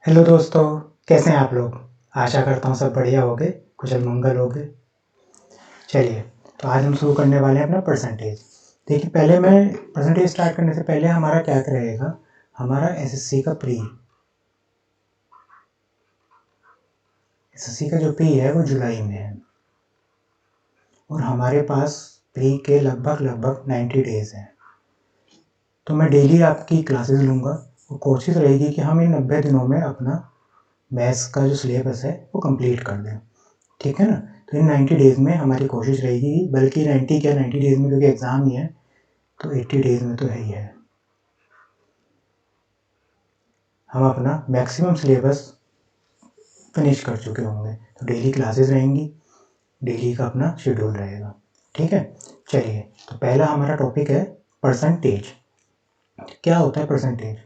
Hello दोस्तों, कैसे हैं आप लोग? आशा करता हूँ सब बढ़िया होंगे, कुशल मंगल होंगे। चलिए, तो आज हम शुरू करने वाले हैं अपना परसेंटेज। देखिए, पहले मैं परसेंटेज स्टार्ट करने से पहले हमारा क्या रहेगा, हमारा एसएससी का प्री है वो जुलाई में है और हमारे पास प्री के लगभग 90 डेज हैं। तो मैं डेली आपकी क्लासेस लूँगा और कोशिश रहेगी कि हम इन 90 दिनों में अपना मैथ्स का जो सिलेबस है वो कंप्लीट कर दें। ठीक है ना? तो इन 90 डेज़ में हमारी कोशिश रहेगी, बल्कि 90 डेज़ में, क्योंकि एग्ज़ाम ही है तो 80 डेज़ में तो है ही है, हम अपना मैक्सिमम सिलेबस फिनिश कर चुके होंगे। तो डेली क्लासेस रहेंगी, डेली का अपना शेड्यूल रहेगा। ठीक है, चलिए, तो पहला हमारा टॉपिक है परसेंटेज। क्या होता है परसेंटेज?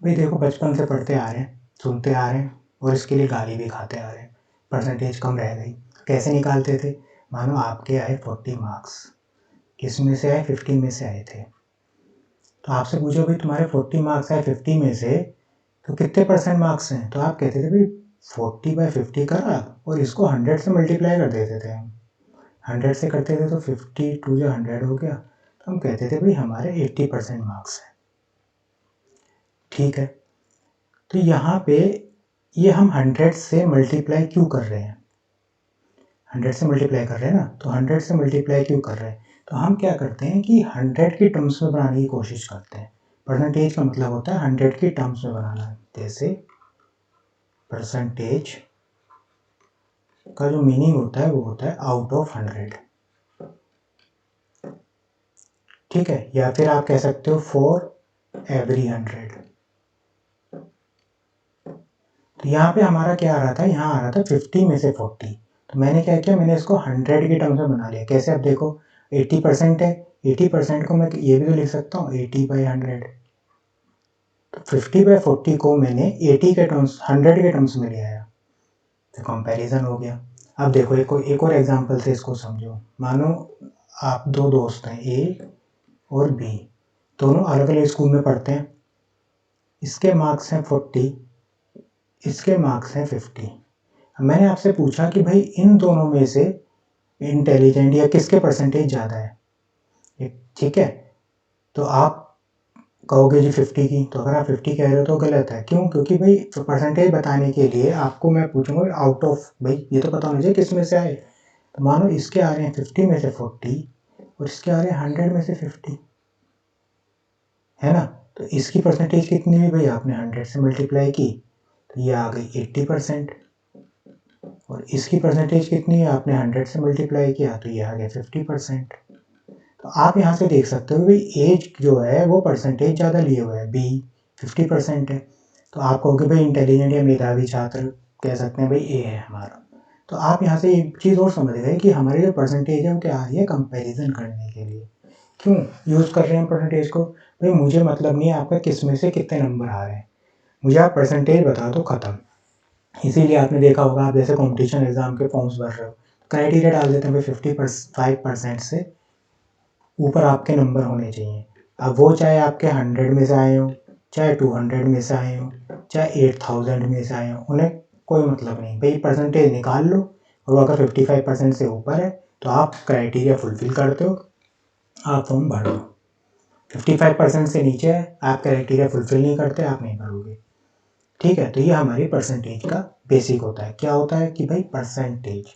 भाई देखो, बचपन से पढ़ते आ रहे हैं, सुनते आ रहे हैं और इसके लिए गाली भी खाते आ रहे हैं। परसेंटेज कम रह गई, कैसे निकालते थे? मानो आपके आए 40 मार्क्स, किस में से आए? 50 में से आए थे। तो आपसे पूछो भाई तुम्हारे 40 मार्क्स आए 50 में से, तो कितने परसेंट मार्क्स हैं? तो आप कहते थे भाई 40/50 करा और इसको 100 से मल्टीप्लाई कर देते थे हम। 100 से करते थे तो 50 टू जो 100 हो गया, तो हम कहते थे भाई हमारे 80% मार्क्स हैं। ठीक है, तो यहाँ पे ये हम 100 से मल्टीप्लाई क्यों कर रहे हैं? 100 से मल्टीप्लाई कर रहे हैं ना, तो 100 से मल्टीप्लाई क्यों कर रहे हैं? तो हम क्या करते हैं कि 100 की टर्म्स में बनाने की कोशिश करते हैं। परसेंटेज का मतलब होता है 100 की टर्म्स में बनाना। जैसे परसेंटेज का जो मीनिंग होता है वो होता है आउट ऑफ 100। ठीक है, या फिर आप कह सकते हो फॉर एवरी 100। तो यहाँ पे हमारा क्या आ रहा था, यहाँ आ रहा था 50 में से 40। तो मैंने क्या किया, मैंने इसको 100 की टर्म्स में बना लिया। कैसे? अब देखो 80% है, 80% को मैं ये भी तो लिख सकता हूँ 80/100। तो 50/40 को मैंने 80 के टर्म्स 100 के टर्म्स में ले आया, तो कंपैरिजन हो गया। अब देखो एक और एग्जांपल से इसको समझो। मानो आप दो दोस्त हैं, ए और बी, दोनों अलग अलग स्कूल में पढ़ते हैं। इसके मार्क्स हैं 40, इसके मार्क्स हैं 50। मैंने आपसे पूछा कि भाई इन दोनों में से इंटेलिजेंट या किसके परसेंटेज ज़्यादा है? ठीक है, तो आप कहोगे जी 50 की। तो अगर आप 50 कह रहे हो तो गलत है। क्यों? क्योंकि भाई परसेंटेज बताने के लिए आपको मैं पूछूंगा आउट ऑफ, भाई ये तो पता होना चाहिए किस में से आए। तो मानो इसके आ रहे हैं 50 में से 40 और इसके आ रहे हैं 100 में से 50, है ना? तो इसकी परसेंटेज कितनी हुई भाई? आपने 100 से मल्टीप्लाई की तो ये आ गई 80%। और इसकी परसेंटेज कितनी है? आपने 100 से मल्टीप्लाई किया तो ये आ गया 50%। तो आप यहाँ से देख सकते हो भाई एज जो है वो परसेंटेज ज़्यादा लिए हुए है, बी 50% है। तो आप कहोगे भाई इंटेलिजेंट या मेधावी छात्र, कह सकते हैं भाई ए है हमारा। तो आप यहाँ से एक चीज़ और समझ गए कि हमारी जो परसेंटेज है वो क्या आ रही है, कंपैरिजन करने के लिए। क्यों यूज़ कर रहे हैं परसेंटेज को? भाई मुझे मतलब नहीं है आपका किस में से कितने नंबर आ रहे हैं, मुझे आप परसेंटेज बता दो, ख़त्म। इसीलिए आपने देखा होगा, आप जैसे कॉम्पिटिशन एग्जाम के फॉर्म्स भर रहे हो, क्राइटेरिया डाल देते हैं भाई 55% से ऊपर आपके नंबर होने चाहिए। अब वो चाहे आपके 100 में से आए हों, चाहे 200 में से आए हों, चाहे 8000 में से आए हों, उन्हें कोई मतलब नहीं। भाई परसेंटेज निकाल लो और वो अगर 55% से ऊपर है तो आप क्राइटेरिया फुलफिल करते हो, आप फॉर्म भर लो। 55% से नीचे है, आप क्राइटेरिया फुलफिल नहीं करते, आप नहीं भरोगे। ठीक है, तो ये हमारी परसेंटेज का बेसिक होता है। क्या होता है कि भाई परसेंटेज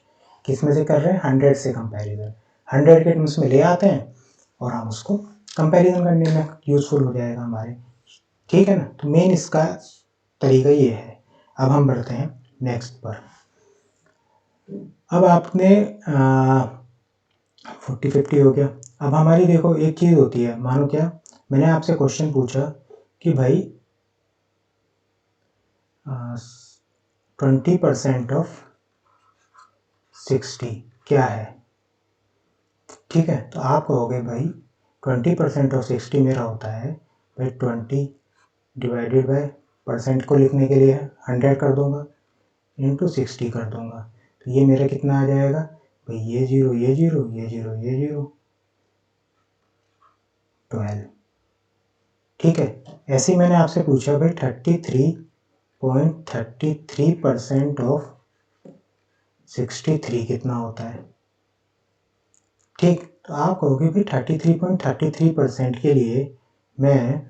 किस में से कर रहे हैं? 100 से कंपैरिजन। 100 के टर्म्स में ले आते हैं और हम उसको कंपैरिजन करने में यूज़फुल हो जाएगा हमारे। ठीक है ना? तो मेन इसका तरीका ये है। अब हम बढ़ते हैं नेक्स्ट पर। अब आपने 40-50 हो गया। अब हमारी देखो एक चीज़ होती है, मानो क्या, मैंने आपसे क्वेश्चन पूछा कि भाई 20% ऑफ 60 क्या है? ठीक है, तो आप कहोगे भाई 20% ऑफ 60 मेरा होता है भाई 20 डिवाइडेड बाय, परसेंट को लिखने के लिए 100 कर दूंगा, इंटू 60 कर दूंगा। तो ये मेरा कितना आ जाएगा भाई? ये जीरो, ये जीरो, ये जीरो, ये जीरो, 12। ठीक है, ऐसे ही मैंने आपसे पूछा भाई 33 0.33% ऑफ 63 कितना होता है? ठीक, तो आप कहोगे भाई 33.33% के लिए मैं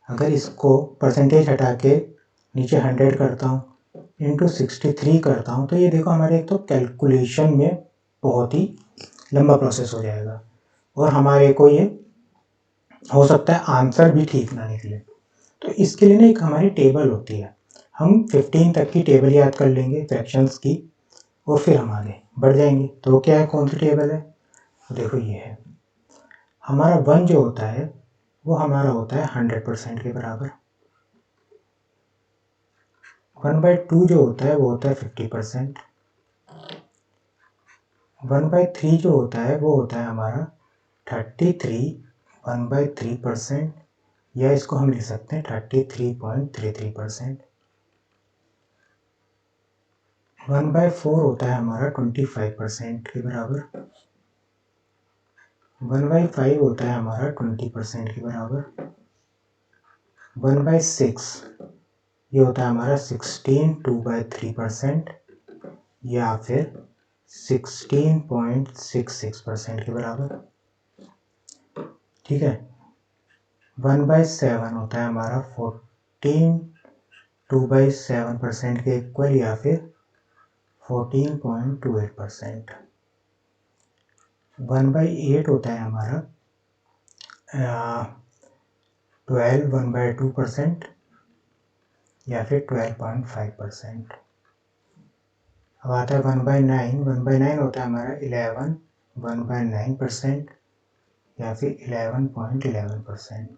अगर इसको परसेंटेज हटा के नीचे 100 करता हूँ इंटू 63 करता हूँ, तो ये देखो हमारे एक तो कैलकुलेशन में बहुत ही लंबा प्रोसेस हो जाएगा और हमारे को ये हो सकता है आंसर भी ठीक ना निकले। तो इसके लिए ना एक हमारी टेबल होती है, हम 15 तक की टेबल याद कर लेंगे फ्रैक्शंस की और फिर हम आगे बढ़ जाएंगे। तो क्या है, कौन सी टेबल है? तो देखो ये है हमारा 1 जो होता है वो हमारा होता है 100% के बराबर। 1/2 जो होता है वो होता है 50%। 1/3 जो होता है वो होता है हमारा 33 1/3%, या इसको हम लिख सकते हैं 33.33%। 1/4 होता है हमारा 25% के बराबर। 1/5 होता है हमारा 20% के बराबर। 1/6 ये होता है हमारा 16 2/3% या फिर 16.66% के बराबर। ठीक है, 1/7 होता है हमारा 14 2/7% के इक्वल या फिर 14.28%। 1/8 होता है हमारा 12 1/2% या फिर 12.5%। अब आता है 1/9। 1/9 होता है हमारा 11 1/9% या फिर 11.11%।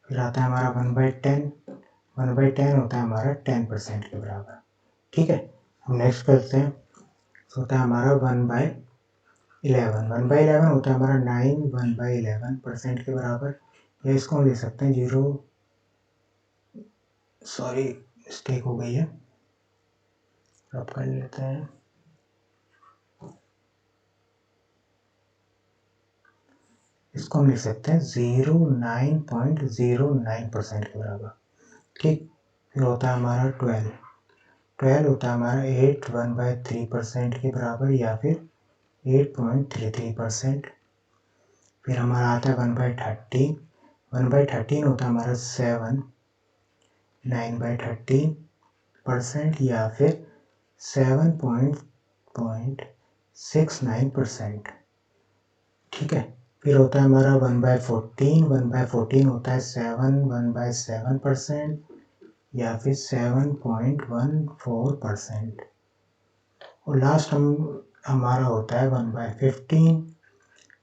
फिर आता है हमारा 1/10। 1/10 होता है हमारा 10% के बराबर। ठीक है, हम नेक्स्ट करते हैं। होता है हमारा 1/11। 1/11 होता है हमारा 9 1/11% के बराबर, या इसको हम लिख सकते हैं 0, सॉरी मिस्टेक हो गई है, अब कर लेते हैं। इसको हम लिख सकते हैं 09.09% के बराबर। ठीक, फिर होता है हमारा 12 होता है हमारा 8 1/3% के बराबर या फिर 8.33%। फिर हमारा आता है 1/13। 1/13 होता है हमारा 7 9/13% या फिर 7.69%। ठीक है, फिर होता है हमारा 1/14। 1/14 होता है 7 1/7% या फिर 7.14%। और लास्ट हमारा होता है 1/15।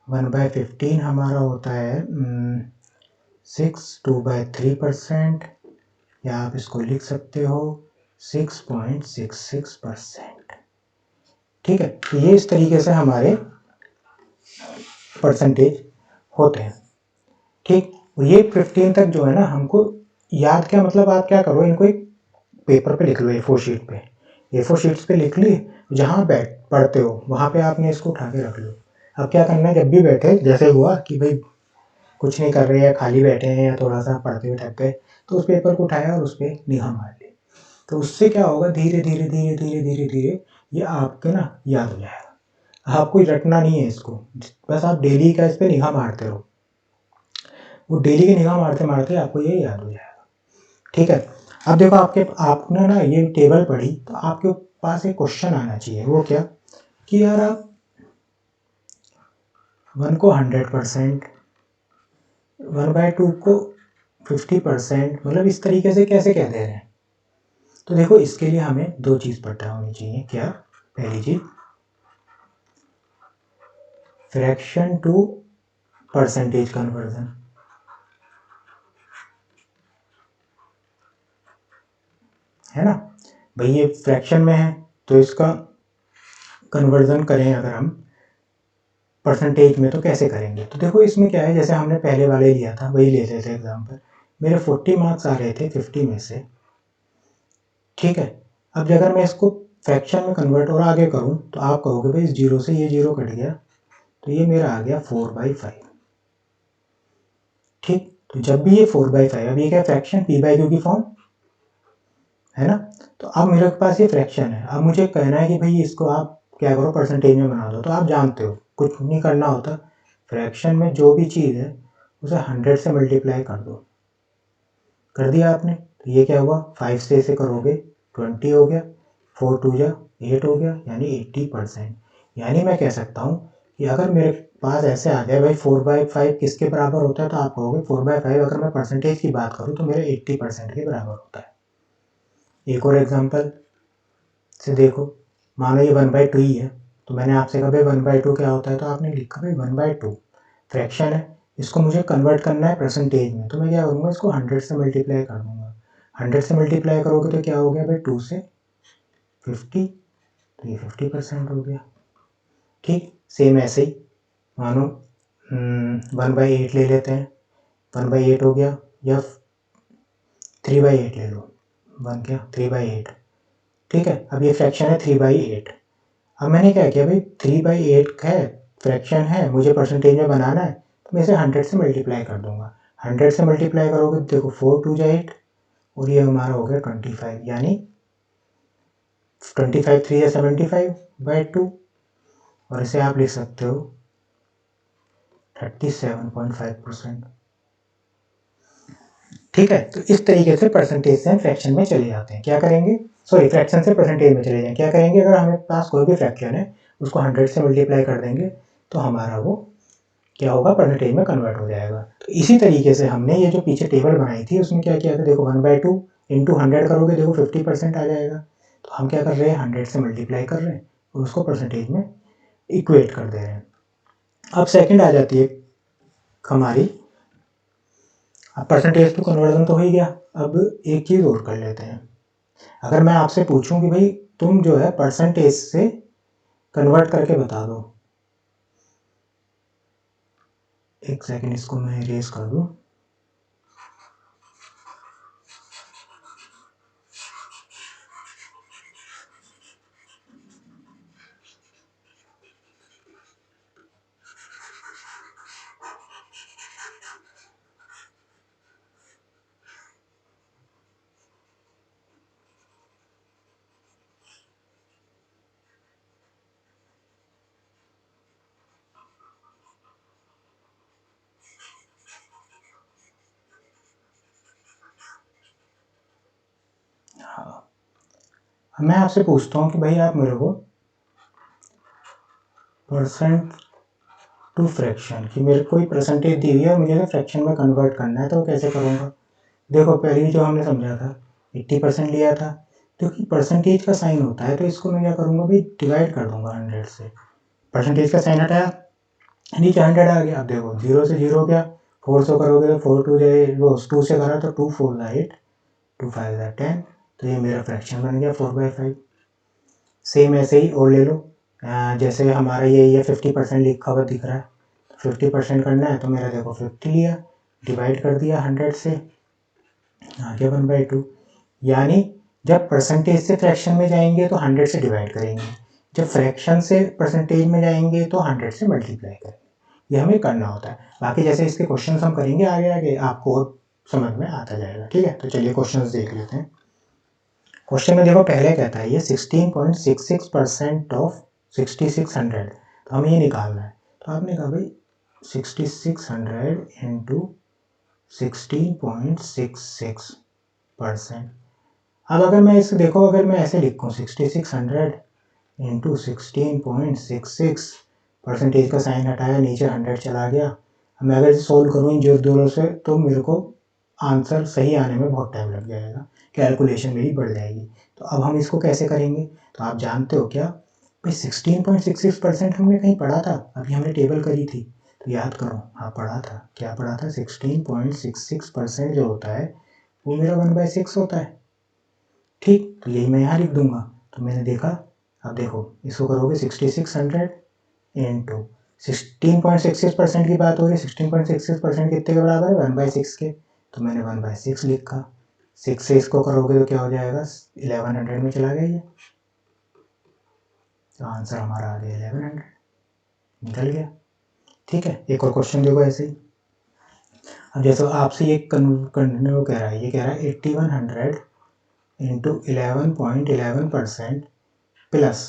1/15 हमारा होता है 6 2/3% या आप इसको लिख सकते हो 6.66%। ठीक है, तो ये इस तरीके से हमारे परसेंटेज होते हैं। ठीक, ये 15 तक जो है ना हमको याद, क्या मतलब आप क्या करो, इनको एक पेपर पे लिख लो, A4 शीट पे, A4 शीट्स पे लिख ली, जहाँ पढ़ते हो वहाँ पे आपने इसको उठा के रख लो। अब क्या करना है, जब भी बैठे, जैसे हुआ कि भाई कुछ नहीं कर रहे हैं, खाली बैठे हैं या थोड़ा सा पढ़ते हुए थक गए, तो उस पेपर को उठाया और उस पर निगाह मार ली। तो उससे क्या होगा, धीरे धीरे धीरे धीरे धीरे धीरे ये आपके ना याद हो जाएगा। आपको रटना नहीं है इसको, बस आप डेली का इस पर निगाह मारते रहो, वो डेली की निगाह मारते मारते आपको ये याद हो जाएगा। ठीक है, अब देखो आपने ना ये टेबल पढ़ी तो आपके पास एक क्वेश्चन आना चाहिए, वो क्या कि यार आप 1 को 100%, 1/2 को 50%, मतलब इस तरीके से कैसे कह दे रहे हैं। तो देखो इसके लिए हमें दो चीज़ पता होनी चाहिए। क्या? पहली चीज फ्रैक्शन टू परसेंटेज कन्वर्जन, है ना भाई, ये फ्रैक्शन में है तो इसका कन्वर्जन करें अगर हम परसेंटेज में तो कैसे करेंगे। तो देखो इसमें क्या है, जैसे हमने पहले वाले लिया था वही ले लेते एग्जाम्पल। मेरे 40 मार्क्स आ रहे थे 50 में से। ठीक है, अब अगर मैं इसको फ्रैक्शन में कन्वर्ट और आगे करूं तो आप कहोगे भाई इस जीरो से ये जीरो कट गया तो ये मेरा आ गया 4/5। ठीक, तो जब भी ये 4/5, अब ये क्या फ्रैक्शन p/q की फॉर्म है ना। तो अब मेरे पास ये फ्रैक्शन है, अब मुझे कहना है कि भाई इसको आप क्या करो परसेंटेज में बना दो। तो आप जानते हो कुछ नहीं करना होता, फ्रैक्शन में जो भी चीज़ है उसे 100 से मल्टीप्लाई कर दो। कर दिया आपने, तो ये क्या हुआ 5 से इसे करोगे 20 हो गया, 4 2 जा 8 हो गया, यानी 80%। यानी मैं कह सकता हूँ कि अगर मेरे पास ऐसे आ जाए भाई 4/5 किसके बराबर होता है, तो आप कहोगे 4/5 अगर मैं परसेंटेज की बात करूँ तो मेरे 80% के बराबर होता है। एक और एग्जांपल से देखो, मानो ये 1/2 ही है, तो मैंने आपसे कहा भाई 1/2 क्या होता है, तो आपने लिखा भाई 1/2 फ्रैक्शन है, इसको मुझे कन्वर्ट करना है परसेंटेज में। तो मैं क्या करूँगा, इसको 100 से मल्टीप्लाई कर दूंगा। 100 से मल्टीप्लाई करोगे तो क्या हो गया भाई 2 से 50, तो ये 50% हो गया। ठीक, सेम ऐसे ही मानो 1/8 ले लेते हैं, 1/8 हो गया, या 3/8 ले लो, 1 क्या 3/8। ठीक है, अब ये फ्रैक्शन है 3/8। अब मैंने क्या किया भाई 3/8 है फ्रैक्शन है, मुझे परसेंटेज में बनाना है, तो मैं इसे 100 से मल्टीप्लाई कर दूंगा। 100 से मल्टीप्लाई करोगे तो देखो 4 2 जा 8, और ये हमारा हो गया 25, यानी 25 3 या 75/2, और इसे आप लिख सकते हो 37.5%। ठीक है, तो इस तरीके से परसेंटेज से हम फ्रैक्शन में चले जाते हैं। क्या करेंगे, सॉरी फ्रैक्शन से परसेंटेज में चले जाएंगे। क्या करेंगे, अगर हमारे पास कोई भी फ्रैक्शन है उसको 100 से मल्टीप्लाई कर देंगे तो हमारा वो क्या होगा परसेंटेज में कन्वर्ट हो जाएगा। तो इसी तरीके से हमने ये जो पीछे टेबल बनाई थी उसमें क्या किया था, देखो 1/2 इंटू 100 करोगे देखो 50% आ जाएगा। तो हम क्या कर रहे हैं 100 से मल्टीप्लाई कर रहे हैं और उसको परसेंटेज में इक्वेट कर दे रहे हैं। अब सेकंड आ जाती है हमारी, अब परसेंटेज टू कन्वर्जन तो हो ही गया, अब एक चीज़ और कर लेते हैं। अगर मैं आपसे पूछूं कि भाई तुम जो है परसेंटेज से कन्वर्ट करके बता दो, एक सेकंड इसको मैं इरेज कर दूं। हाँ, मैं आपसे पूछता हूँ कि भाई आप मेरे को परसेंट टू फ्रैक्शन की मेरे को परसेंटेज दी हुई है, मुझे फ्रैक्शन में कन्वर्ट करना है, तो कैसे करूँगा। देखो पहले जो हमने समझा था 80% लिया था, क्योंकि परसेंटेज का साइन होता है तो इसको मैं क्या करूँगा भाई डिवाइड कर दूंगा 100 से। परसेंटेज का साइन हटाया, नीचे 100 आ गया। अब देखो 0 से 0 गया, 4 से करोगे तो 4 2 जाए, वो 2 से करा तो 2 4 8, 2 5 10, तो ये मेरा फ्रैक्शन बन गया 4/5। सेम ऐसे ही और ले लो, जैसे हमारा ये 50% लिखा हुआ दिख रहा है, 50% करना है तो मेरा देखो 50 लिया, डिवाइड कर दिया 100 से, आ गया 1/2। यानी जब परसेंटेज से फ्रैक्शन में जाएंगे तो 100 से डिवाइड करेंगे, जब फ्रैक्शन से परसेंटेज में जाएंगे तो 100 से मल्टीप्लाई करेंगे। ये हमें करना होता है। बाकी जैसे इसके क्वेश्चन हम करेंगे आगे आगे आपको और समझ में आता जाएगा। ठीक है, तो चलिए क्वेश्चन देख लेते हैं। क्वेश्चन में देखो पहले कहता है ये 16.66% ऑफ 6600, तो हमें ये निकालना है। तो आपने कहा भाई 6600 इंटू 16.66%। अब अगर मैं इसे देखो, अगर मैं ऐसे लिखूँ 6600 इंटू 16.66, परसेंटेज का साइन हटाया, नीचे 100 चला गया। मैं अगर इसे सोल्व करूँ इन जो दोनों से तो मेरे को आंसर सही आने में बहुत टाइम लग जाएगा, कैलकुलेशन मेरी बढ़ जाएगी। तो अब हम इसको कैसे करेंगे, तो आप जानते हो क्या भाई 16.66% हमने कहीं पढ़ा था, अभी हमने टेबल करी थी, तो याद करो। हाँ पढ़ा था, क्या पढ़ा था 16.66% जो होता है वो मेरा 1/6 होता है। ठीक, तो यही मैं यहाँ लिख दूंगा। तो मैंने देखा, अब देखो इसको करोगे 6600 इंटू 16.66% की बात हो रही है, 16.66% कितने के बराबर है 1/6 के, तो मैंने 1/6 लिखा। 6 से इसको करोगे तो क्या हो जाएगा 1100 में चला गया ये, तो आंसर हमारा आ गया 1100, निकल गया। ठीक है, एक और क्वेश्चन देखो ऐसे ही। अब जैसे आपसे ये कंटिन्यू कह रहा है, ये कह रहा है 8100 इंटू 11.11% प्लस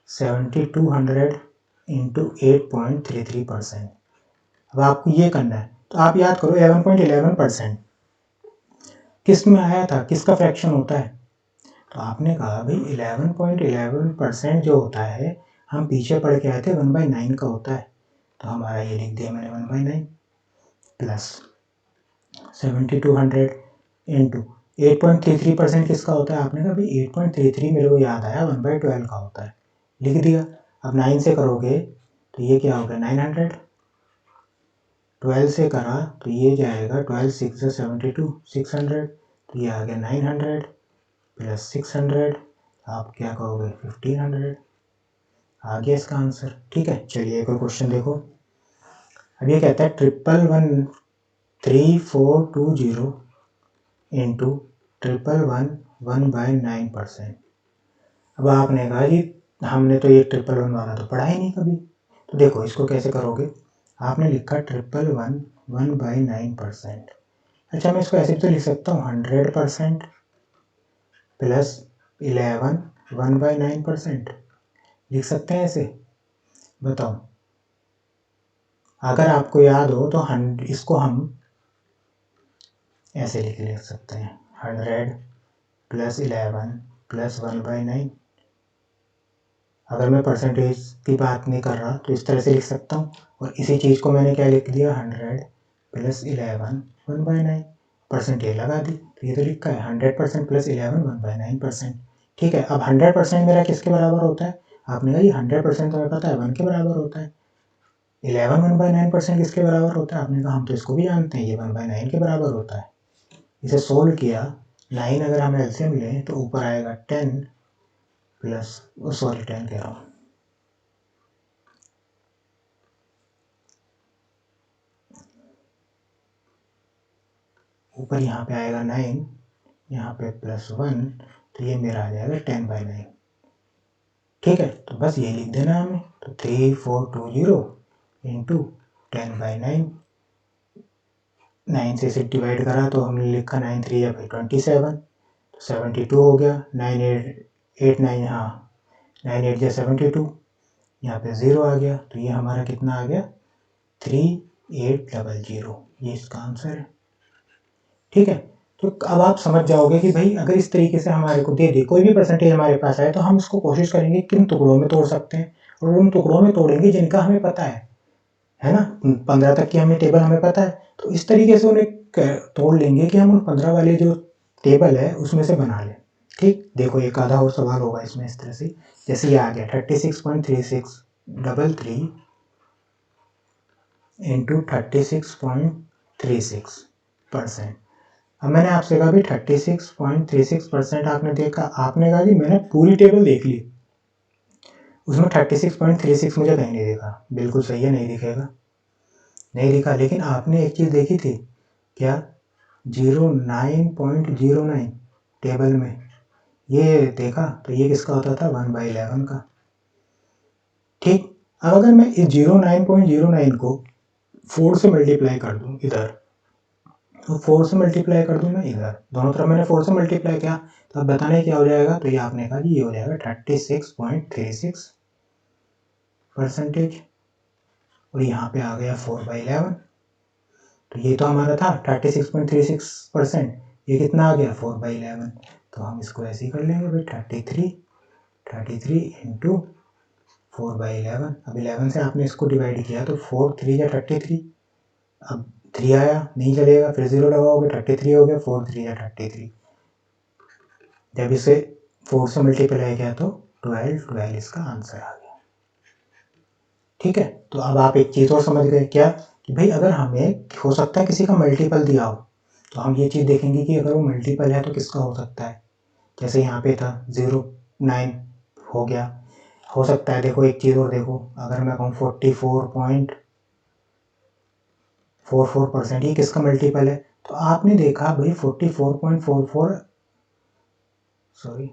7200 इंटू 8.33%। अब आपको ये करना है, तो आप याद करो 11.11% किस में आया था, किसका फ्रैक्शन होता है। तो आपने कहा भाई 11.11% जो होता है, हम पीछे पढ़ के आए थे 1/9 का होता है। तो हमारा ये लिख दिया मैंने 1/9 प्लस 7200 इंटू 8.33% किसका होता है। आपने कहा भाई 8.33 मेरे को याद आया 1/12 का होता है, लिख दिया। अब 9 से करोगे तो ये क्या हो गया 900, 12 से करा तो ये जाएगा 12 6 72 600, तो ये आ गया 900 प्लस 600, आप क्या कहोगे 1500, आ गया इसका आंसर। ठीक है, चलिए एक और क्वेश्चन देखो। अब ये कहता है 1113420 इंटू 111 1/9%। अब आपने कहा जी हमने तो ये 111 वाला तो पढ़ा ही नहीं कभी, तो देखो इसको कैसे करोगे। आपने लिखा 111 1/9%। अच्छा, मैं इसको ऐसे भी तो लिख सकता हूँ 100% प्लस 11 1/9%, लिख सकते हैं ऐसे। बताओ, अगर आपको याद हो तो इसको हम ऐसे लिख सकते हैं 100 प्लस 11 प्लस 1/9। अगर मैं परसेंटेज की बात नहीं कर रहा तो इस तरह से लिख सकता हूँ, और इसी चीज़ को मैंने क्या लिख दिया 100 प्लस 11 1/9, परसेंटेज लगा दी। तो ये तो लिखा है 100% प्लस 11 1/9%। ठीक है, अब 100% मेरा किसके बराबर होता है। आपने कहा ये 100% तो हमें पता है 1 के बराबर होता है। 11 1/9% किसके बराबर होता है। आपने कहा हम तो इसको भी जानते हैं, ये 1/9 के बराबर होता है। इसे सोल्व किया, 9 अगर हम एलसीएम लें तो ऊपर आएगा 10 प्लस 10 कह रहा हूँ, ऊपर यहाँ पे आएगा 9, यहाँ पे प्लस 1, तो ये मेरा आ जाएगा 10/9। ठीक है, तो बस ये लिख देना हमें। तो 3420 इंटू 10/9, 9 से इसे डिवाइड करा तो हमने लिखा 9 3 या फिर 27, तो 72 हो गया। 9 8 9, हाँ 9 8 या 72, यहाँ पे 0 आ गया, तो ये हमारा कितना आ गया 3800, ये इसका आंसर है। ठीक है, तो अब आप समझ जाओगे कि भाई अगर इस तरीके से हमारे को दे दे, कोई भी परसेंटेज हमारे पास आए, तो हम उसको कोशिश करेंगे किन टुकड़ों में तोड़ सकते हैं, और उन टुकड़ों में तोड़ेंगे जिनका हमें पता है ना। 15 तक की हमें टेबल हमें पता है, तो इस तरीके से उन्हें तोड़ लेंगे कि हम उन 15 वाले जो टेबल है उसमें से बना लें। ठीक, देखो एक आधा और सवाल होगा इसमें इस तरह से, जैसे ये आ गया 36.3633 इंटू 36.36%। अब मैंने आपसे कहा भी 36.36% आपने देखा, आपने कहा जी मैंने पूरी टेबल देख ली, उसमें 36.36 मुझे कहीं नहीं देखा। बिल्कुल सही है, नहीं दिखेगा, नहीं दिखा। लेकिन आपने एक चीज़ देखी थी क्या, 09.09 टेबल में ये देखा, तो ये किसका होता था 1/11 का। ठीक, अब अगर मैं इस 09.09 को 4 से मल्टीप्लाई कर दूं इधर, तो 4 से मल्टीप्लाई कर दूं मैं इधर, दोनों तरफ मैंने 4 से मल्टीप्लाई किया, तो अब बताने क्या हो जाएगा। तो ये आपने कहा जी ये हो जाएगा 36.36%, और यहाँ पे आ गया 4/11। तो ये तो हमारा था 36.36%, ये कितना आ गया 4/11। तो हम इसको ऐसे ही कर लेंगे भाई 33 इंटू 4/11। अब 11 से आपने इसको डिवाइड किया तो 4 3 या 33, अब 3 आया नहीं चलेगा, फिर 0 लगाओगे 33 हो गया, 4 3 या 33। जब इसे 4 से मल्टीप्लाई किया तो 12 इसका आंसर आ गया। ठीक है, तो अब आप एक चीज़ और समझ गए क्या, कि भाई अगर हमें हो सकता है किसी का मल्टीपल दिया हो, तो हम ये चीज़ देखेंगे कि अगर वो मल्टीपल है तो किसका हो सकता है। जैसे यहाँ पे था 09 हो गया, हो सकता है। देखो एक चीज़ और देखो, अगर मैं कहूँ 44.44%, ये किसका मल्टीपल है। तो आपने देखा भाई 44.44, सॉरी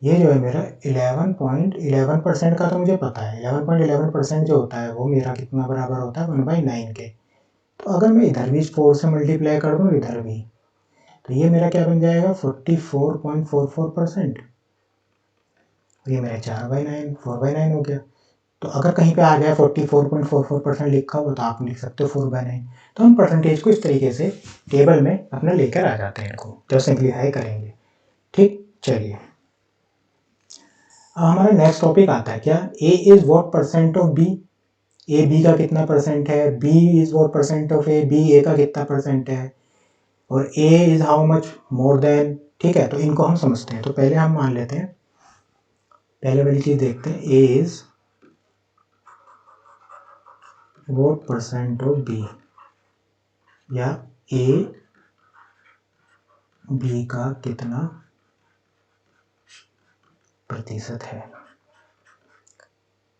ये जो है मेरा 11.11% का तो मुझे पता है, 11.11% जो होता है वो मेरा कितना बराबर होता है 1/9 के। तो अगर मैं इधर भी 4 से मल्टीप्लाई कर दूँ इधर भी, तो ये मेरा क्या बन जाएगा 44.44%। ये मेरा 4/9 4/9 हो गया। तो अगर कहीं पे आ गया 44.44% लिखा हुआ तो आप लिख सकते हो 4/9। तो हम परसेंटेज को इस तरीके से टेबल में अपना लेकर आ जाते हैं इनको जब सिंप्लीफाई करेंगे। ठीक, चलिए अब हमारा नेक्स्ट टॉपिक आता है क्या, A is what percent of B. A B का कितना परसेंट है, B is what percent of A, B A का कितना परसेंट है, और A is how much more than. ठीक है, तो इनको हम समझते हैं। तो पहले हम मान लेते हैं, पहले वाली चीज देखते हैं, A is what percent of B, या ए बी का कितना प्रतिशत है।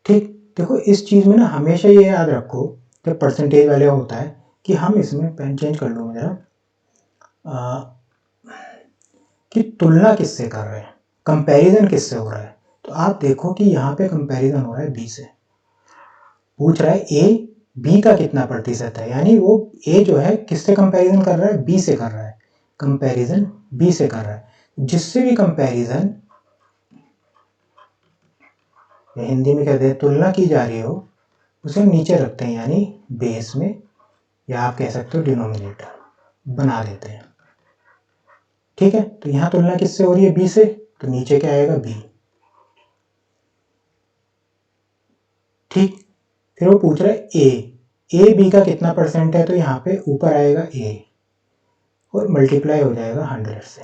ठीक, देखो इस चीज में ना हमेशा ये याद रखो जब परसेंटेज वाले होता है कि हम इसमें पेन चेंज कर लो जरा, कि तुलना किससे कर रहे हैं, कंपैरिजन किससे हो रहा है। तो आप देखो कि यहाँ पे कंपैरिजन हो रहा है बी से, पूछ रहा है ए बी का कितना प्रतिशत है, यानी वो ए जो है किससे कंपैरिजन कर रहा है, बी से कर रहा है, कंपैरिजन बी से कर रहा है। जिससे भी कंपैरिजन, हिंदी में कहते हैं तुलना की जा रही हो, उसे हम नीचे रखते हैं, यानी बेस में, या आप कह सकते हो डिनोमिनेटर बना देते हैं। ठीक है, तो यहाँ तुलना किससे हो रही है, बी से, तो नीचे क्या आएगा बी। ठीक, फिर वो पूछ रहा है ए बी का कितना परसेंट है, तो यहाँ पे ऊपर आएगा ए और मल्टीप्लाई हो जाएगा 100 से।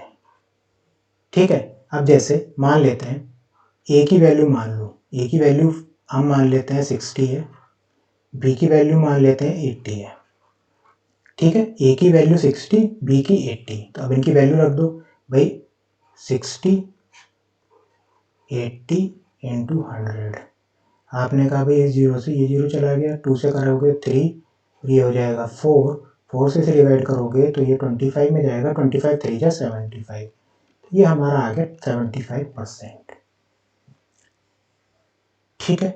ठीक है, अब जैसे मान लेते हैं ए की वैल्यू मान लो, ए की वैल्यू हम मान लेते हैं 60 है, बी की वैल्यू मान लेते हैं 80 है। ठीक है, ए की वैल्यू 60, बी की 80, तो अब इनकी वैल्यू रख दो भाई, 60 80 इंटू 100। आपने कहा भाई ये 0 से ये 0 चला गया, 2 से करोगे 3, ये हो जाएगा 4, 4 से डिवाइड करोगे तो ये 25 में जाएगा, 25 3 जा 75, ये हमारा आ गया 75%। ठीक है,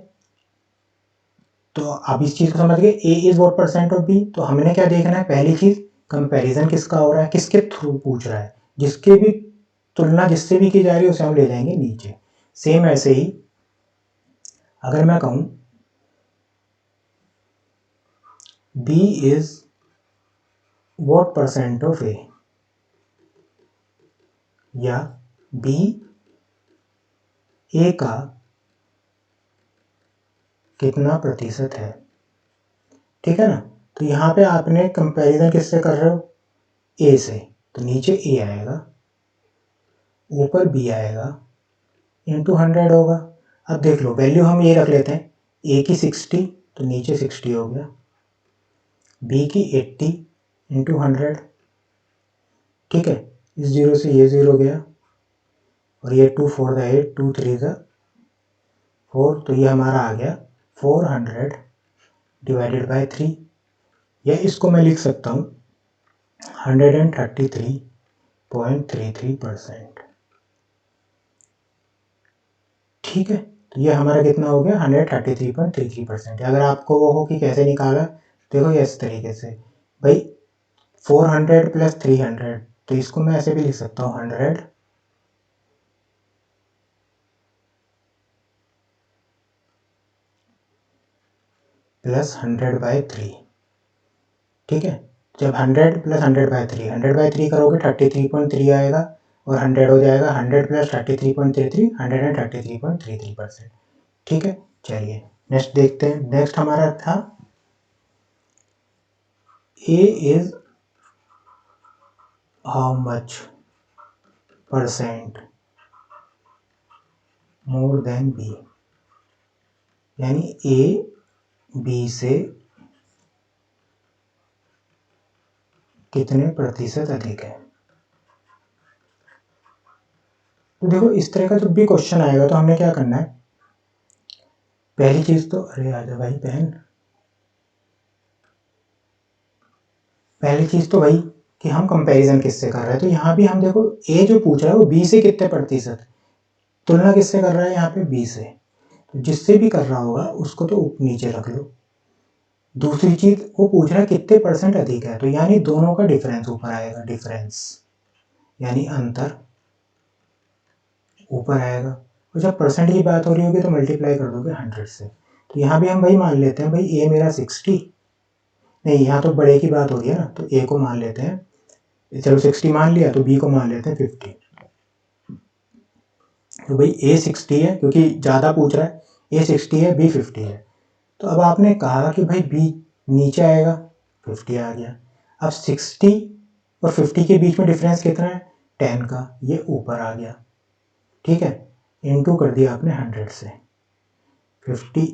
तो आप इस चीज को समझ गए, A is what percent of B. तो हमने क्या देखना है, पहली चीज कंपैरिजन किसका हो रहा है, किसके थ्रू पूछ रहा है, जिसके भी तुलना जिससे भी की जा रही है उसे हम ले जाएंगे नीचे। सेम ऐसे ही अगर मैं कहूं B is what percent of A, या बी ए का कितना प्रतिशत है। ठीक है ना, तो यहाँ पे आपने कंपैरिजन किससे कर रहे हो, ए से, तो नीचे ए आएगा, ऊपर बी आएगा, इंटू 100 होगा। अब देख लो वैल्यू हम ये रख लेते हैं, ए की 60 तो नीचे 60 हो गया, बी की 80 इंटू 100। ठीक है, इस 0 से ये 0 गया, और ये 2 4 द 8, 2 3 द 4, तो ये हमारा आ गया 400 डिवाइडेड बाय 3, या इसको मैं लिख सकता हूँ 133.33%। ठीक है, तो ये हमारा कितना हो गया 133.33%। अगर आपको वो हो कि कैसे निकाला, देखो ये इस तरीके से भाई 400 प्लस 300, तो इसको मैं ऐसे भी लिख सकता हूँ 100 प्लस 100/3। ठीक है, जब 100 प्लस 100/3, 100/3 करोगे 33.3 आएगा, और 100 हो जाएगा 100 प्लस 33.33, 133.33%। ठीक है, चलिए नेक्स्ट देखते हैं। नेक्स्ट हमारा था A is how much percent more than B, यानी ए बी से कितने प्रतिशत अधिक है। तो देखो इस तरह का जब भी क्वेश्चन आएगा तो हमने क्या करना है, पहली चीज तो, अरे आजा भाई बहन, पहली चीज तो भाई कि हम कंपैरिजन किससे कर रहे हैं। तो यहाँ भी हम देखो ए जो पूछ रहा है वो बी से कितने प्रतिशत, तुलना किससे कर रहा है यहाँ पे, बी से। तो जिससे भी कर रहा होगा उसको तो नीचे रख लो, दूसरी चीज़ वो पूछ रहा है कितने % अधिक है, तो यानी दोनों का डिफरेंस ऊपर आएगा, डिफरेंस यानी अंतर ऊपर आएगा। और जब परसेंट की बात हो रही होगी तो मल्टीप्लाई कर दोगे 100 से। तो यहाँ भी हम वही मान लेते हैं भाई, ए मेरा 60, नहीं यहाँ तो बड़े की बात हो रही है ना, तो ए को मान लेते हैं, चलो 60 मान लिया, तो बी को मान लेते हैं 50। तो भाई ए 60 है क्योंकि ज़्यादा पूछ रहा है, ए 60 है, बी 50 है। तो अब आपने कहा कि भाई बी नीचे आएगा, 50 आ गया। अब 60 और 50 के बीच में डिफरेंस कितना है, 10 का, ये ऊपर आ गया। ठीक है, इनटू कर दिया आपने 100 से, 50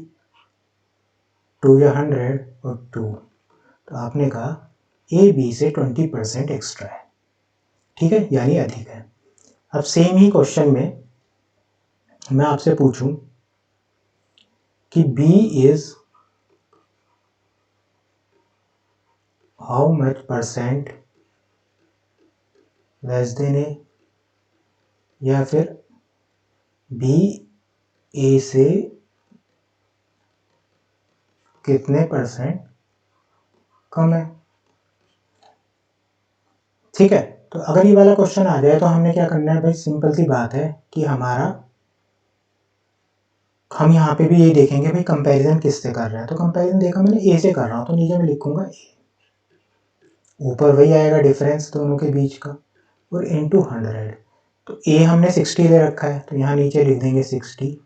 2 या 100 और 2, तो आपने कहा ए बी से 20% एक्स्ट्रा है। ठीक है, यानी अधिक है। अब सेम ही क्वेश्चन में मैं आपसे पूछूं कि B is how much % less than A, या फिर बी ए से कितने % कम है। ठीक है, तो अगर ये वाला क्वेश्चन आ जाए तो हमने क्या करना है भाई, सिंपल सी बात है कि हम यहाँ पे भी ये देखेंगे भाई कंपैरिजन किससे कर रहा है। तो कंपैरिजन देखा मैंने ए से कर रहा हूँ, तो नीचे में लिखूंगा ए, ऊपर वही आएगा डिफरेंस दोनों के बीच का, और इनटू 100। तो ए हमने 60 ले रखा है, तो यहाँ नीचे लिख देंगे 60।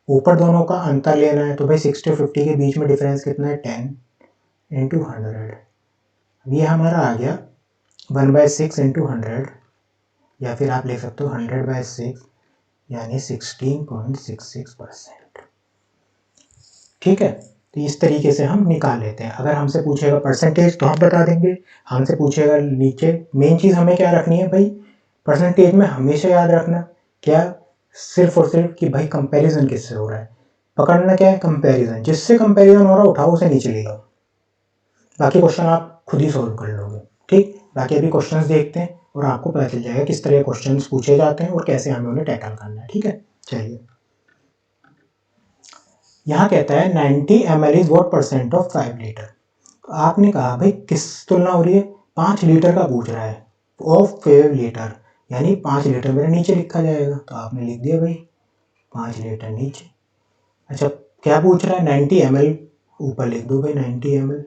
ऊपर दोनों का अंतर लेना है, तो भाई 60 और 50 के बीच में डिफरेंस कितना है, 10 इंटू 100। ये हमारा आ गया 1/6 इंटू 100, या फिर आप ले सकते हो 100/6 यानी 16.66%। ठीक है, तो इस तरीके से हम निकाल लेते हैं। अगर हमसे पूछेगा परसेंटेज तो हम बता देंगे, हमसे पूछेगा नीचे, मेन चीज़ हमें क्या रखनी है भाई, परसेंटेज में हमेशा याद रखना क्या, सिर्फ और सिर्फ कि भाई कंपैरिजन किससे हो रहा है। पकड़ना क्या है, कंपैरिजन, जिससे कंपैरिजन हो रहा है उठाओ उसे नीचे ले लो, बाकी क्वेश्चन आप खुद ही सॉल्व कर लोगे। ठीक, बाकी अभी क्वेश्चंस देखते हैं और आपको पता चल जाएगा किस तरह के क्वेश्चंस पूछे जाते हैं और कैसे हमें उन्हें टैकल करना है। ठीक है, चलिए, यहाँ कहता है 90 ml is what % of 5 litre. तो आपने कहा भाई किस तुलना हो रही है, 5 लीटर का पूछ रहा है, ऑफ 5 लीटर, यानी 5 लीटर मेरे नीचे लिखा जाएगा, तो आपने लिख दिया भाई 5 लीटर नीचे। अच्छा, क्या पूछ रहा है, 90 ml, ऊपर लिख दो भाई 90 ml।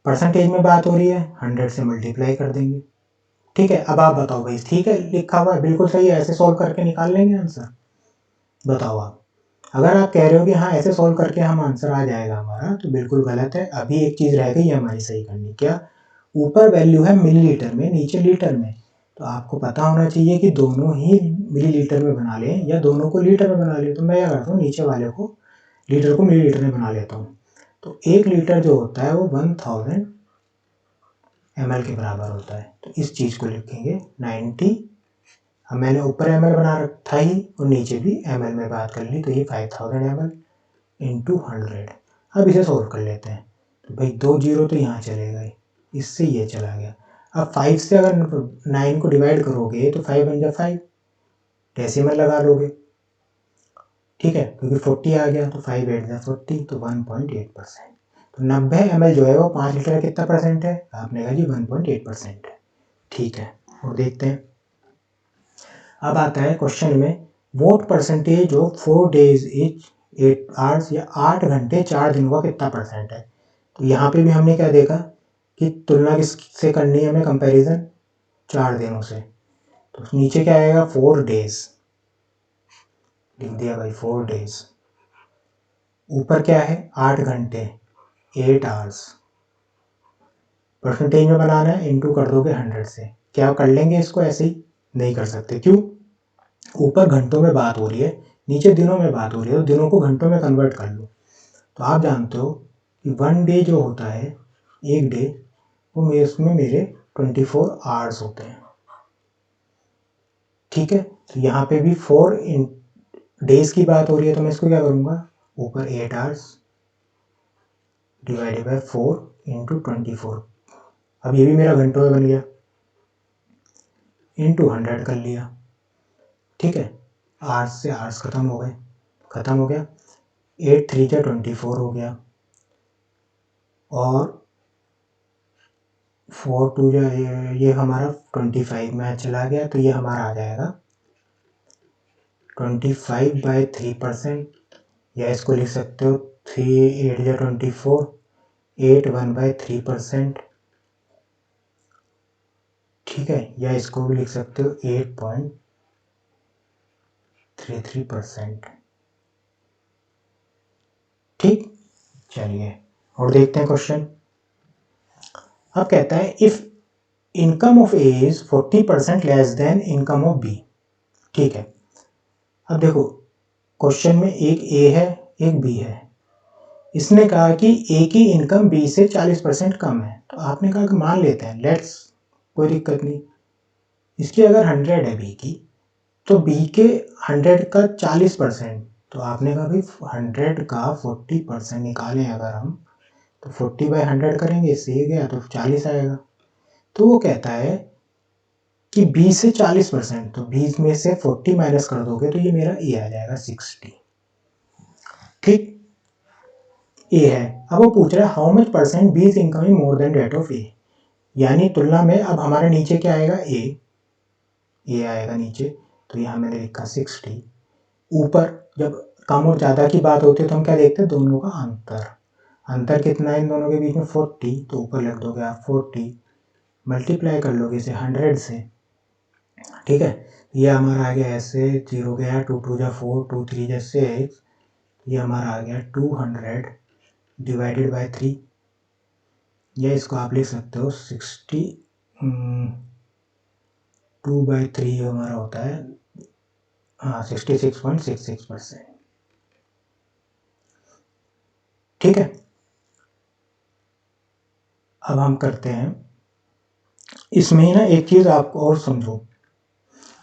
परसेंटेज में बात हो रही है, 100 से मल्टीप्लाई कर देंगे। ठीक है, अब आप बताओ भाई, ठीक है लिखा हुआ है, बिल्कुल सही है, ऐसे सॉल्व करके निकाल लेंगे आंसर। बताओ आप, अगर आप कह रहे हो कि हाँ ऐसे सॉल्व करके हम आंसर आ जाएगा हमारा, तो बिल्कुल गलत है। अभी एक चीज़ रह गई हमारी सही करनी, क्या, ऊपर वैल्यू है मिलीलीटर में, नीचे लीटर में, तो आपको पता होना चाहिए कि दोनों ही मिलीलीटर में बना लें या दोनों को लीटर में बना लें। तो मैं क्या करता हूँ, नीचे वाले को लीटर को मिलीलीटर में बना लेता हूँ। तो 1 लीटर जो होता है वो 1000 ml के बराबर होता है। तो इस चीज़ को लिखेंगे 90, अब मैंने ऊपर ml बना रखा ही और नीचे भी ml में बात कर ली, तो ये 5000 ml इंटू 100। अब इसे सॉल्व कर लेते हैं, तो भाई 2 जीरो तो यहाँ चले गए, इससे ये चला गया। अब 5 से अगर 9 को डिवाइड करोगे तो 5 बन जा 5, डेसिमल लगा लोगे। ठीक है, क्योंकि 40 आ गया, तो 5 8 जा 40, तो 1.8%। तो 90 ml जो है वो 5 लीटर कितना % है, आपने कहा जी 1.8% है। ठीक है, और देखते हैं, अब आता है क्वेश्चन में, vote % of 4 days is 8 hours, या 8 घंटे 4 दिनों का कितना % है। तो यहाँ पे भी हमने क्या देखा कि तुलना किससे करनी है हमें, कंपैरिजन 4 दिनों से। तो नीचे क्या आएगा, 4 डेज, लिख दिया भाई 4 डेज। ऊपर क्या है, 8 घंटे 8 आवर्स, परसेंटेज में बनाना है, इंटू कर दोगे 100 से। क्या कर लेंगे इसको ऐसे ही, नहीं कर सकते, क्यों, ऊपर घंटों में बात हो रही है, नीचे दिनों में बात हो रही है, तो दिनों को घंटों में कन्वर्ट कर लो। तो आप जानते हो कि 1 डे जो होता है, एक डे, वो इसमें मेरे 24 आवर्स होते हैं। ठीक है, तो यहाँ पे भी 4 डेज की बात हो रही है, तो मैं इसको क्या करूँगा, ऊपर 8 आवर्स डिवाइडेड बाय 4 इंटू 24, अब ये भी मेरा घंटों में बन गया, इंटू 100 कर लिया। ठीक है, आवर्स से आवर्स खत्म हो गए, खत्म हो गया, 8 3 जा 24 हो गया, और 4 टू ये हमारा 25 में चला गया, तो ये हमारा आ जाएगा 25/3%, या इसको लिख सकते हो 3 8 या 24, 8 1/3%, ठीक है, या इसको भी लिख सकते हो 8.33%, ठीक। चलिए और देखते हैं क्वेश्चन। अब कहता है if income of A is 40% less than income of B, ठीक है। अब देखो क्वेश्चन में एक ए है एक बी है, इसने कहा कि ए की इनकम बी से 40% कम है, तो आपने कहा कि मान लेते हैं, लेट्स, कोई दिक्कत नहीं, इसकी अगर 100 है बी की, तो बी के 100 का 40%, तो आपने कहा भाई 100 का 40% निकालें अगर हम, तो 40/100 करेंगे, इससे ये गया तो 40 आएगा। तो वो कहता है कि 20 से 40%, तो 20 में से 40 माइनस कर दोगे तो ये मेरा ए आ जाएगा 60, ठीक, ए है। अब वो पूछ रहा है how much percent B is incoming more than that of A, यानी तुलना में अब हमारे नीचे क्या आएगा, ए आएगा नीचे, तो यहाँ मैंने लिखा 60। ऊपर जब कम और ज़्यादा की बात होती है तो हम क्या देखते हैं, दोनों का अंतर कितना है इन दोनों के बीच में, 40, तो ऊपर लिख दोगे आप 40, मल्टीप्लाई कर लोगे इसे 100 से, ठीक है। ये हमारा आ गया ऐसे, 0 गया, 2 2 जा 4, 2 3 जा 6, ये हमारा आ गया 200 डिवाइडेड बाय 3, या इसको आप लिख सकते हो 60, 2/3 हमारा होता है, हाँ 66.66%, ठीक है। अब हम करते हैं इसमें ना एक चीज़ आपको और समझो,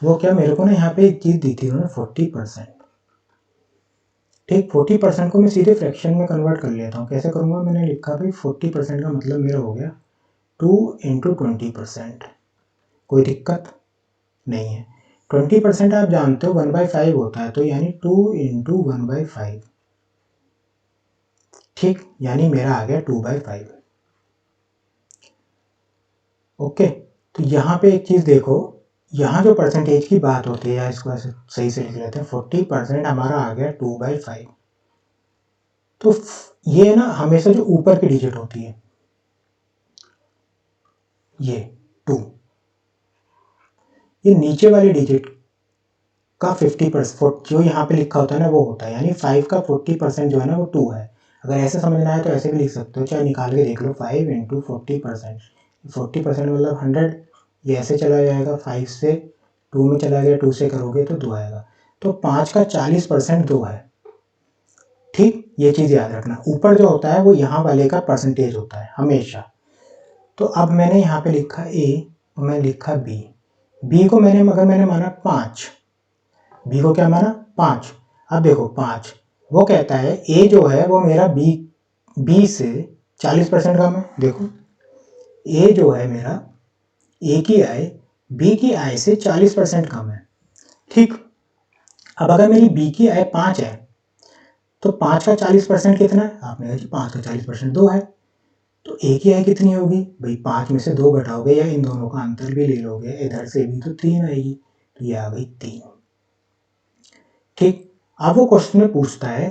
वो क्या, मेरे को ना यहाँ पे एक चीज़ दी थी उन्होंने 40%, ठीक, 40% को मैं सीधे फ्रैक्शन में कन्वर्ट कर लेता हूँ, कैसे करूँगा, मैंने लिखा भाई 40% का मतलब मेरा हो गया 2 × 20%, कोई दिक्कत नहीं है। 20% आप जानते हो 1/5 होता है, तो यानी 2 × 1/5, ठीक, यानी मेरा आ गया 2/5, ओके। तो यहाँ पे एक चीज़ देखो, यहाँ जो परसेंटेज की बात होती है, या इसको ऐसे सही से लिख लेते हैं, 40% हमारा आ गया 2/5, तो ये ना हमेशा जो ऊपर की डिजिट होती है, ये 2, ये नीचे वाली डिजिट का 50%, जो यहाँ पे लिखा होता है ना वो होता है, यानी 5 का 40% जो है ना वो 2 है। अगर ऐसे समझना है तो ऐसे भी लिख सकते हो, चाहे निकाल के देख लो, 5 × 40%, 40% मतलब 100, ये ऐसे चला जाएगा, 5 से 2 में चला गया, 2 से करोगे तो 2 आएगा, तो 5 का 40% 2 है, ठीक, ये चीज़ याद रखना। ऊपर जो होता है वो यहाँ वाले का परसेंटेज होता है हमेशा। तो अब मैंने यहाँ पे लिखा ए और मैंने लिखा बी को मैंने माना 5, बी को क्या माना 5। अब देखो 5, वो कहता है ए जो है वो मेरा बी से 40% कम है, देखो ए जो है मेरा, ए की आय बी की आय से 40% कम है, ठीक। अब अगर मेरी बी की आय 5 है, तो 5 का 40% कितना है, आपने कहा 5 का 40% 2 है, तो ए की आय कितनी होगी भाई, 5 में से 2 घटाओगे या इन दोनों का अंतर भी ले लोगे इधर से भी, तो 3 आएगी, तो ये आ गई 3, ठीक। अब वो क्वेश्चन में पूछता है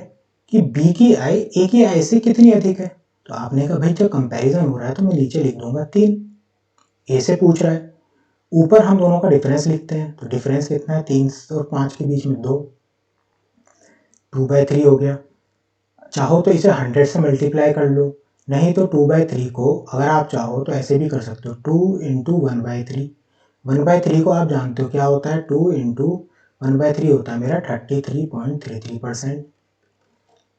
कि बी की आय ए की आय से कितनी अधिक है, तो आपने कहा भाई जब कंपैरिजन हो रहा है तो मैं नीचे लिख दूंगा 3, ए से पूछ रहा है, ऊपर हम दोनों का डिफरेंस लिखते हैं, तो डिफरेंस कितना है, 3 और 5 के बीच में 2/3 हो गया। चाहो तो इसे 100 से मल्टीप्लाई कर लो, नहीं तो 2/3 को अगर आप चाहो तो ऐसे भी कर सकते हो, 2 × 1/3, 1/3 को आप जानते हो क्या होता है, 2 × 1/3 होता है मेरा 33.33%,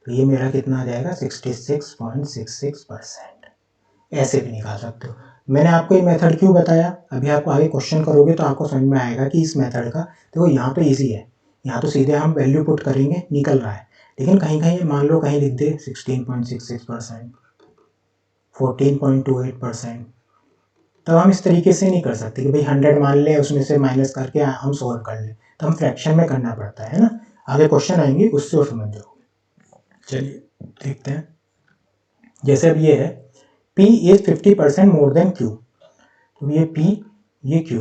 तो ये मेरा कितना आ जाएगा 66.66%, ऐसे भी निकाल सकते हो। मैंने आपको ये मेथड क्यों बताया, अभी आपको आगे क्वेश्चन करोगे तो आपको समझ में आएगा कि इस मेथड का, देखो यहाँ तो ईजी है, यहाँ तो सीधे हम वैल्यू पुट करेंगे निकल रहा है, लेकिन कहीं कहीं मान लो कहीं लिख दे 16.66%, 14.28%, तब हम इस तरीके से नहीं कर सकते कि भाई 100 मान लें उसमें से माइनस करके हम सॉल्व कर लें, तो हम फ्रैक्शन में करना पड़ता है ना। आगे क्वेश्चन आएंगे उससे और समझ जाओगे। चलिए देखते हैं, जैसे अब ये है P is 50% more than Q, तो ये P ये Q।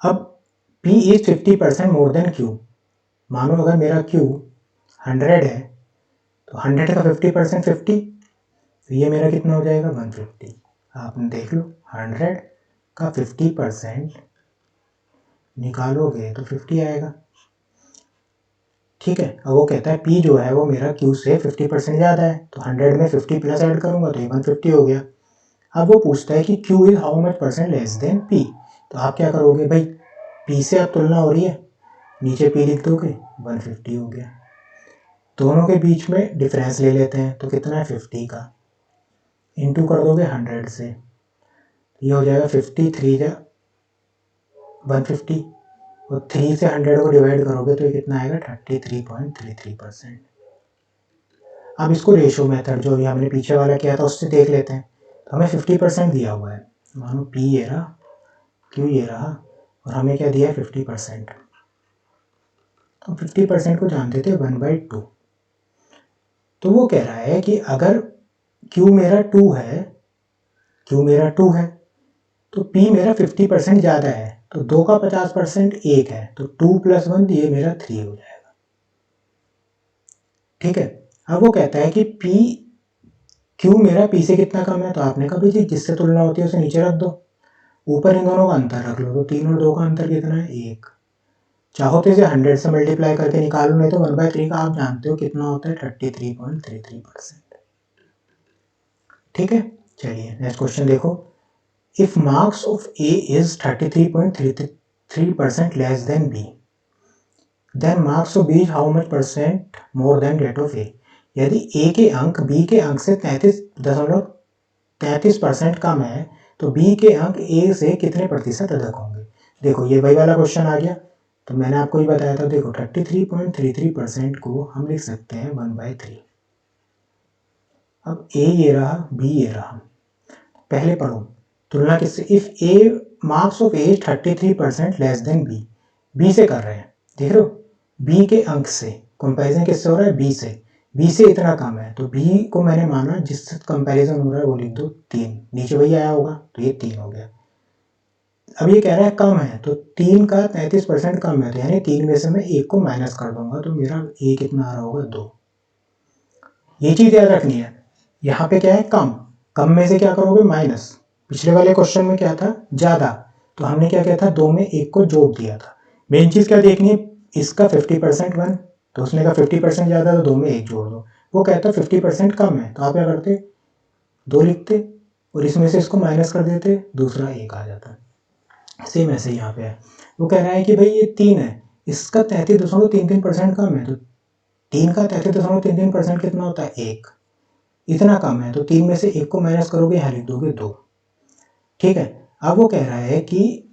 अब P is 50% more than Q, मानो अगर मेरा Q 100 है तो 100 का 50% 50, तो ये मेरा कितना हो जाएगा 150। आपने देख लो 100 का 50% निकालोगे तो 50 आएगा। ठीक है, अब वो कहता है P जो है वो मेरा Q से 50% ज़्यादा है, तो 100 में 50 प्लस ऐड करूँगा तो ये 150 हो गया। अब वो पूछता है कि Q is how much percent less than P, तो आप क्या करोगे भाई, P से अब तुलना हो रही है, नीचे P लिख दोगे 150 हो गया। दोनों के बीच में डिफरेंस ले लेते हैं, तो कितना है 50 का, इंटू कर दोगे 100 से, ये हो जाएगा 50 3 जा 150, और 3 से 100 को डिवाइड करोगे तो ये कितना आएगा 33.33%। अब इसको रेशो मेथड जो भी हमने पीछे वाला किया था उससे देख लेते हैं। तो हमें 50% दिया हुआ है, मानो P ये रहा, Q ये रहा, और हमें क्या दिया है 50%। तो 50% को जानते थे 1/2। तो वो कह रहा है कि अगर Q मेरा 2 है, Q मेरा 2 है तो P मेरा 50% ज़्यादा है, तो 2 का 50% 1 है, तो 2 + 1 ये मेरा 3 हो जाएगा। ठीक है, अब वो कहता है कि Q मेरा P से कितना कम है, तो आपने कहा भाई जिससे तुलना होती है उसे नीचे रख दो, ऊपर इन दोनों का अंतर रख लो, तो 3 और 2 का अंतर कितना है 1। चाहो तो इसे 100 से मल्टीप्लाई करके निकालो, नहीं तो 1/3 का आप जानते हो कितना होता है 33.33%। ठीक है, चलिए नेक्स्ट क्वेश्चन देखो। If marks of A is 33.33% less than B, then marks of B is how much percent more than that of A। यदि A के अंक B के अंक से 33.33% कम है तो B के अंक A से कितने प्रतिशत अधिक होंगे। देखो ये वही वाला क्वेश्चन आ गया, तो मैंने आपको ही बताया था। देखो 33.33% को हम लिख सकते हैं 1/3। अब A ये रहा, B ये रहा, पहले पढ़ो तुलना किससे, if A marks of A 33% less than B, B से कर रहे हैं, देख रहे हो B के अंक से, कंपैरिजन किससे हो रहा है B से, B से इतना कम है, तो B को मैंने माना जिससे कंपैरिजन हो रहा है वो लिख दो 3, नीचे वही आया होगा तो ये 3 हो गया। अब ये कह रहा है कम है, तो 3 का 33% कम है, तो यानी 3 में से मैं 1 को माइनस कर दूंगा, तो मेरा A कितना आ रहा होगा 2। ये चीज याद रखनी है, यहाँ पे क्या है कम में से क्या करोगे माइनस। पिछले वाले क्वेश्चन में क्या था ज्यादा, तो हमने क्या किया था 2 में 1 को जोड़ दिया था। मेन चीज क्या देखनी है, इसका 50% 1, तो उसने कहा 50% ज्यादा, तो 2 में 1 जोड़ दो। वो कहता 50% कम है, तो आप क्या करते 2 लिखते और इसमें से इसको माइनस कर देते, दूसरा 1 आ जाता। सेम ऐसे यहाँ पे है, वो कह रहा है कि भाई ये 3 है, इसका 33.33% कम है, तो 3 का 33.33% कितना होता है 1, इतना कम है, तो 3 में से 1 को माइनस करोगे, यहाँ लिख दोगे 2। ठीक है, अब वो कह रहा है कि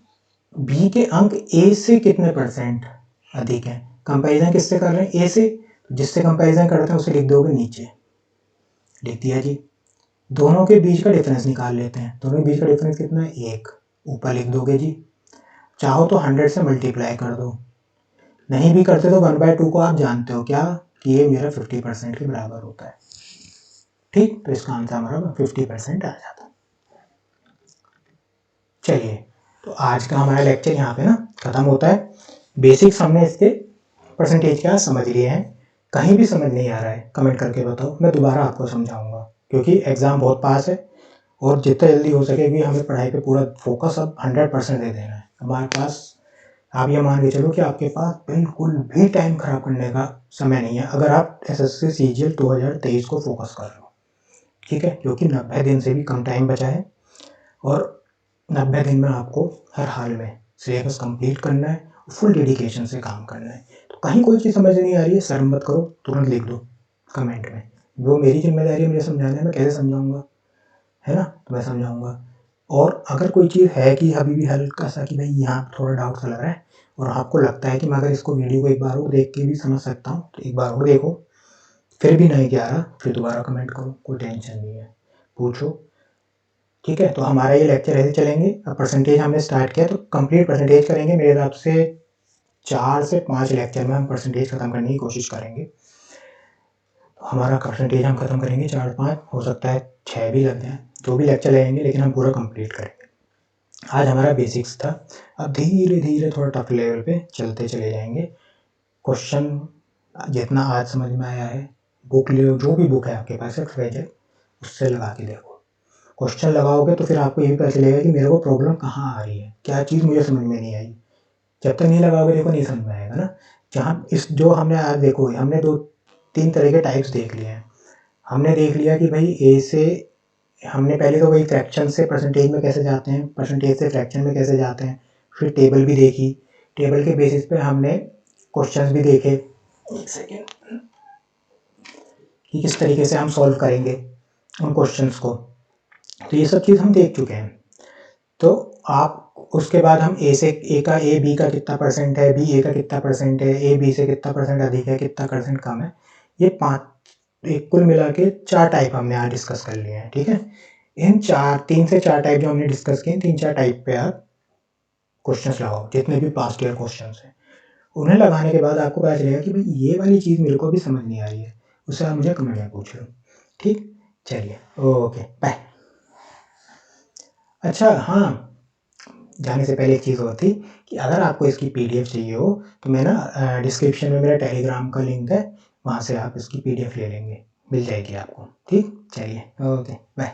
B के अंक A से कितने परसेंट अधिक है। कंपैरिजन किससे कर रहे हैं A से, जिससे कंपैरिजन करते हैं उसे लिख दोगे नीचे, लिख दिया जी। दोनों के बीच का डिफरेंस निकाल लेते हैं, दोनों के बीच का डिफरेंस कितना है 1, ऊपर लिख दोगे जी। चाहो तो 100 से मल्टीप्लाई कर दो, नहीं भी करते तो 1/2 को आप जानते हो क्या कि ये मेरा 50% के बराबर होता है। ठीक, तो इसका आंसर हमारा 50% आ जाता है। चलिए, तो आज का हमारा लेक्चर यहाँ पे ना खत्म होता है। बेसिक्स हमने इसके परसेंटेज का समझ लिए हैं। कहीं भी समझ नहीं आ रहा है कमेंट करके बताओ, मैं दोबारा आपको समझाऊंगा, क्योंकि एग्ज़ाम बहुत पास है और जितना जल्दी हो सके हमें पढ़ाई पे पूरा फोकस अब 100% दे देना है। हमारे पास आप ये मान के चलो कि आपके पास बिल्कुल भी टाइम खराब करने का समय नहीं है, अगर आप SSC CGL 2023 को फोकस कर रहे हो। ठीक है, क्योंकि 90 दिन से भी कम टाइम बचा है और 90 दिन में आपको हर हाल में सिलेबस कंप्लीट करना है, फुल डेडिकेशन से काम करना है। तो कहीं कोई चीज़ समझ नहीं आ रही है, शर्म मत करो, तुरंत लिख दो कमेंट में, वो मेरी जिम्मेदारी है मुझे समझाने में, कैसे समझाऊंगा, है ना, तो मैं समझाऊंगा। और अगर कोई चीज़ है कि अभी भी हल्का सा कि भाई यहाँ थोड़ा डाउट सा लग रहा है और आपको लगता है कि मैं अगर इसको वीडियो को एक बार और देख के भी समझ सकता हूँ, तो एक बार और देखो, फिर भी नहीं क्या रहा फिर दोबारा कमेंट करो, कोई टेंशन नहीं है, पूछो। ठीक है, तो हमारा ये लेक्चर ऐसे चलेंगे। अब परसेंटेज हमने स्टार्ट किया तो कंप्लीट परसेंटेज करेंगे, मेरे हिसाब से 4 से 5 लेक्चर में हम परसेंटेज ख़त्म करने की कोशिश करेंगे। हमारा परसेंटेज हम ख़त्म करेंगे 4-5, हो सकता है 6 भी लग जाएँ, जो भी लेक्चर लगेंगे लेकिन हम पूरा कंप्लीट करेंगे। आज हमारा बेसिक्स था, अब धीरे-धीरे थोड़ा टफ लेवल पे चलते चले जाएँगे। क्वेश्चन जितना आज समझ में आया है, बुक ले जो भी बुक है आपके पास एक्स वाई जेड उससे लगा के देखो। क्वेश्चन लगाओगे तो फिर आपको ये भी पता चलेगा कि मेरे को प्रॉब्लम कहाँ आ रही है, क्या चीज़ मुझे समझ में नहीं आई। जब तक नहीं लगाओगे देखो नहीं समझ में आएगा ना। जहाँ इस जो हमने आज देखो हमने 2-3 तरह के टाइप्स देख लिए हैं। हमने देख लिया कि भाई ए से हमने पहले तो वही फ्रैक्शन से परसेंटेज में कैसे जाते हैं, परसेंटेज से फ्रैक्शन में कैसे जाते हैं, फिर टेबल भी देखी, टेबल के बेसिस पे हमने क्वेश्चंस भी देखे। एक सेकेंड, कि किस तरीके से हम सॉल्व करेंगे उन क्वेश्चंस को, तो ये सब चीज़ हम देख चुके हैं। तो आप उसके बाद हम ए बी का कितना परसेंट है, बी ए का कितना परसेंट है, ए बी से कितना परसेंट अधिक है, कितना परसेंट कम है, ये 5 एक कुल मिला के 4 टाइप हमने आज डिस्कस कर लिए हैं, ठीक है। इन 3 से 4 टाइप जो हमने डिस्कस किए, 3-4 टाइप पे आप क्वेश्चंस लगाओ, जितने भी पास्ट ईयर क्वेश्चंस हैं उन्हें लगाने के बाद आपको पता चलेगा कि भाई ये वाली चीज़ मेरे को भी समझ नहीं आ रही है, उससे आप मुझे कमेंट में पूछ लो, ठीक। चलिए, ओके बाय। अच्छा हाँ, जाने से पहले एक चीज़ और थी कि अगर आपको इसकी पीडीएफ चाहिए हो तो मैं ना डिस्क्रिप्शन में मेरा टेलीग्राम का लिंक है, वहाँ से आप इसकी पीडीएफ ले लेंगे, मिल जाएगी आपको, ठीक। चलिए, ओके बाय।